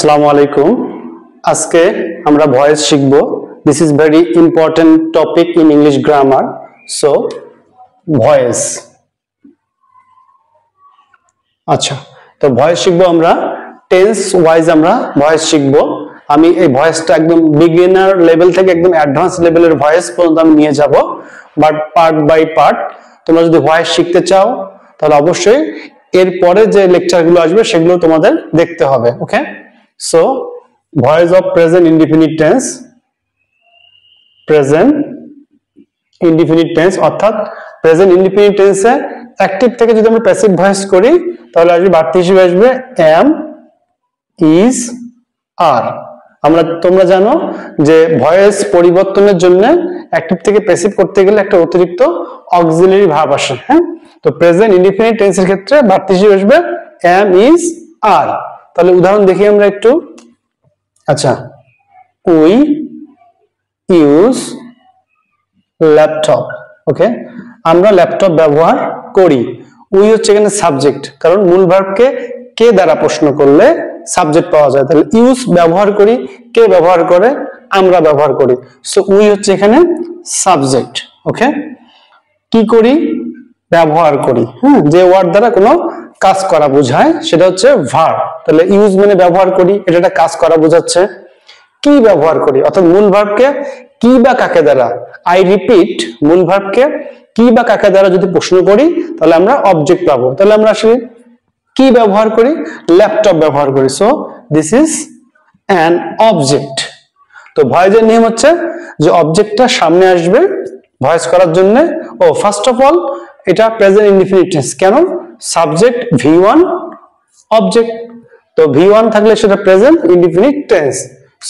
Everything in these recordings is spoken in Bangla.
আসসালামু আলাইকুম। আজকে আমরা ভয়েস শিখব। This is very important topic in English grammar. So voice, আচ্ছা, তো ভয়েস শিখবো আমরা টেন্স ওয়াইজ। আমরা ভয়েস শিখবো। আমি এই ভয়েসটা একদম বিগিনার লেভেল থেকে একদম অ্যাডভান্স লেভেলের ভয়েস পর্যন্ত আমি নিয়ে যাব, বাট পার্ট বাই পার্ট। তোমরা যদি ভয়েস শিখতে চাও তাহলে অবশ্যই এরপরে যে লেকচারগুলো আসবে সেগুলো তোমাদের দেখতে হবে। Okay, so voice of present indefinite tense. Present indefinite tense অর্থাৎ প্রেজেন্ট ইনডিফিনিট টেন্সে অ্যাক্টিভ থেকে যদি আমরা প্যাসিভ ভয়েস করি তাহলে আসবে বাড়তি হিসেবে আসবে এম, ইজ, আর। তোমরা জানো যে ভয়েস পরিবর্তনের জন্য অ্যাক্টিভ থেকে প্যাসিভ করতে গেলে একটা অতিরিক্ত অক্সিলারি ভার্ব আসে। হ্যাঁ, তো প্রেজেন্ট ইনডিফিনিট টেন্সের ক্ষেত্রে বাড়তি হিসেবে আসবে এম, ইজ, আর। তাহলে উদাহরণ দেখি আমরা একটু। আচ্ছা, উই ইউজ ল্যাপটপ। ওকে, আমরা ল্যাপটপ ব্যবহার করি। উই হচ্ছে এখানে সাবজেক্ট, কারণ মূল ভার্বকে কে দ্বারা প্রশ্ন করলে সাবজেক্ট পাওয়া যায়। তাহলে ইউজ ব্যবহার করি, কে ব্যবহার করে? আমরা ব্যবহার করি। সো উই হচ্ছে এখানে সাবজেক্ট। ওকে, কি করি? ব্যবহার করি। হ্যাঁ, যে ওয়ার্ড দ্বারা কোনো কাজ করা বোঝায় সেটা হচ্ছে ভার্ব। তাহলে ইউজ মানে ব্যবহার করি, এটা একটা কাজ করা বোঝাচ্ছে। কি ব্যবহার করি অর্থাৎ মূল ভার্বকে কি বা কাকে দ্বারা, আই রিপিট, মূল ভার্বকে কি বা কাকে দ্বারা যদি প্রশ্ন করি তাহলে আমরা অবজেক্ট পাবো। তাহলে আমরা আসলে কি ব্যবহার করি? ল্যাপটপ ব্যবহার করি। So this is an object. তো ভয়েসের নিয়ম হচ্ছে যে অবজেক্টটা সামনে আসবে ভয়েস করার জন্য। ও ফার্স্ট অফ অল এটা প্রেজেন্ট ইনডিফিনিট টেন্স। কেন? Subject V1, object. তো V1 থাকলে সেটা প্রেজেন্ট ইনডিফিনিট টেন্স।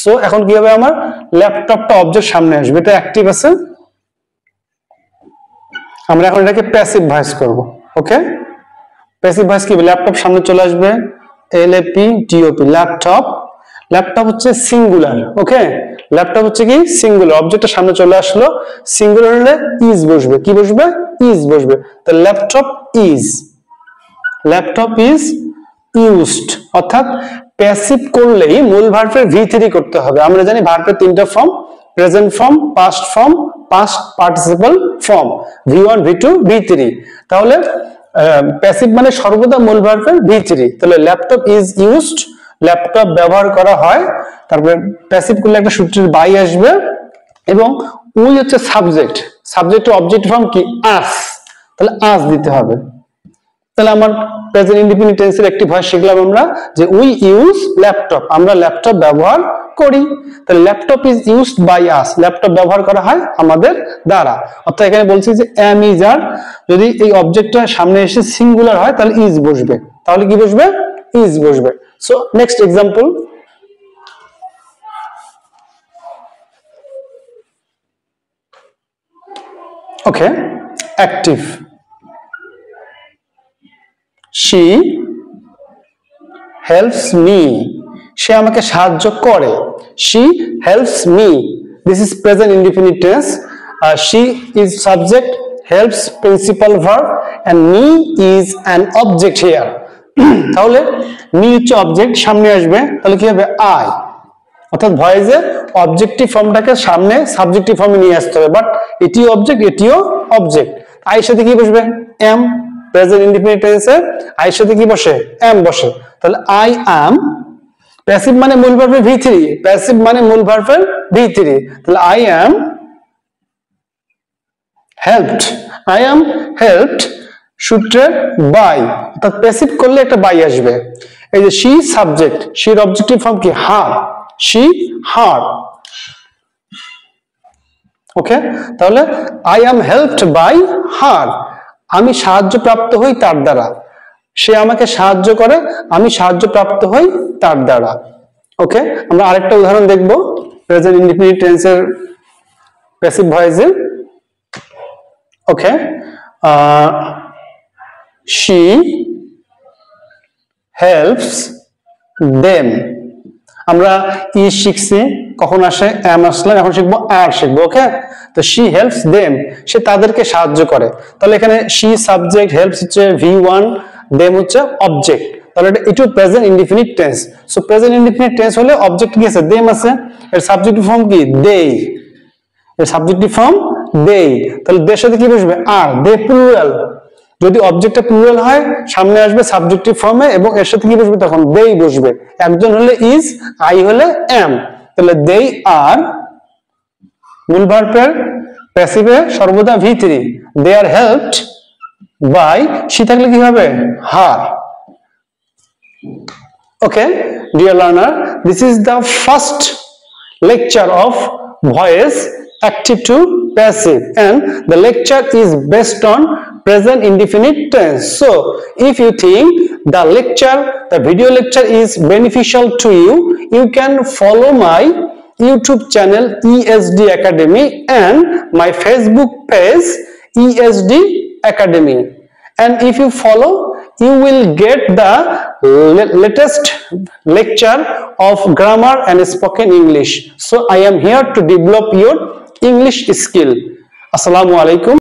সো এখন কি হবে? আমার ল্যাপটপটা অবজেক্ট সামনে আসবে, এটা অ্যাক্টিভ আছে। আমরা এখন এটাকে প্যাসিভ ভয়েস করব। ওকে, প্যাসিভ ভয়েস কি? ল্যাপটপ সামনে চলে আসবে, LAPTOP, ল্যাপটপ। ল্যাপটপ হচ্ছে সিঙ্গুলার। ওকে, ল্যাপটপ হচ্ছে কি? সিঙ্গুলার। অবজেক্টটা সামনে চলে আসলো, সিঙ্গুলার হলে ইজ বসবে। কি বসবে? ইজ বসবে। তো laptop is, laptop is used. অর্থাৎ প্যাসিভ করলেই মূল ভার্বের V3 করতে হবে। আমরা জানি ভার্বের তিনটা form, present form, past form, past participle form, V1, V2, V3। তাহলে প্যাসিভ মানে সর্বদা মূল ভার্বের V3। তাহলে ল্যাপটপ ইজ ইউজড, ল্যাপটপ ব্যবহার করা হয়। তারপরে প্যাসিভ করলে একটা সূত্রের বাই আসবে, এবং উই হচ্ছে সাবজেক্ট। সাবজেক্ট অবজেক্ট ফর্ম কি? আস। তাহলে আস দিতে হবে। তাহলে আমার প্রেজেন্ট ইনডিফিনিট টেন্সের একটি ভয়েস শিখলাম আমরা যে উই ইউজ ল্যাপটপ, আমরা ল্যাপটপ ব্যবহার করি। তাহলে laptop is used by us, laptop ব্যবহার করা হয় আমাদের দ্বারা। অর্থাৎ এখানে বলছি যে এম, ইজ, আর। যদি এই অবজেক্টটা সামনে এসে সিঙ্গুলার হয় তাহলে ইজ বসবে। তাহলে কি বসবে? ইজ বসবে। So next example. Okay, active. She helps me, সে আমাকে সাহায্য করে। She helps me, this is present indefinite tense. She is subject, helps principal verb, and me is an object here. তাহলে me হচ্ছে অবজেক্ট, সামনে আসবে। তাহলে কি হবে? I। অর্থাৎ ভয়েসে অবজেক্টিভ ফর্মটাকে সামনে সাবজেক্টিভ ফর্মে নিয়ে আসতে হবে, বাট এটিও অবজেক্ট, এটিও অবজেক্ট। আই এর সাথে কি বসবে? এম। প্রেজেন্ট ইনডিফিনিট টেন্সে আই এর সাথে কি বসে? এম বসে। তাহলে আই অ্যাম, প্যাসিভ মানে মূল ভার্বের V3, প্যাসিভ মানে মূল ভার্বের V3। তাহলে I am helped, I am helped সূত্রে বাই, অর্থাৎ প্যাসিভ করলে একটা বাই আসবে। এই যে শি সাবজেক্ট, শির অবজেক্টিভ ফর্ম কি? Her, she her. ওকে, তাহলে I am helped by her, আমি সাহায্য প্রাপ্ত হই তার দ্বারা। সে আমাকে সাহায্য করে, আমি সাহায্য প্রাপ্ত হই তার দ্বারা। ওকে, আমরা আরেকটা উদাহরণ দেখব প্রেজেন্ট ইনডিফিনিট টেন্সের প্যাসিভ ভয়েসে। ওকে, she helps them, আমরা ই শিখছি, কখন আসে? এম আসলাম, এখন শিখবো আর শিখবো। ওকে, তো she helps them, সে তাদেরকে সাহায্য করে। তাহলে এখানে she সাবজেক্ট, হেল্পস হচ্ছে V1, them হচ্ছে অবজেক্ট। তাহলে এটা present indefinite tense. So present indefinite tense হলে অবজেক্ট কি আছে, দেম আছে, এর সাবজেক্টিভ ফর্ম কি দে, এর সাবজেক্টিভ ফর্ম দে, তাহলে দের সাথে কি বসবে আর, দে প্লুরাল, যদি অবজেক্টটা প্লুরাল হয় সামনে আসবে সাবজেক্টিভ ফর্মে এবং এর সাথে কি বসবে তখন দেই বসবে, একজন হলে ইজ, আই হলে এম, তাহলে দে আর মূল ভার্বের প্যাসিভে সর্বদা V3, they are helped by, সি থাকলে কি হবে হার। Okay, dear learner, this is the first lecture of voice active to passive and the lecture is based on present indefinite tense. So if you think the video lecture is beneficial to you, you can follow my YouTube channel ESD Academy and my Facebook page ESD Academy, and if you follow you will get the latest lecture of grammar and spoken English. So I am here to develop your English skill. Assalamu alaikum.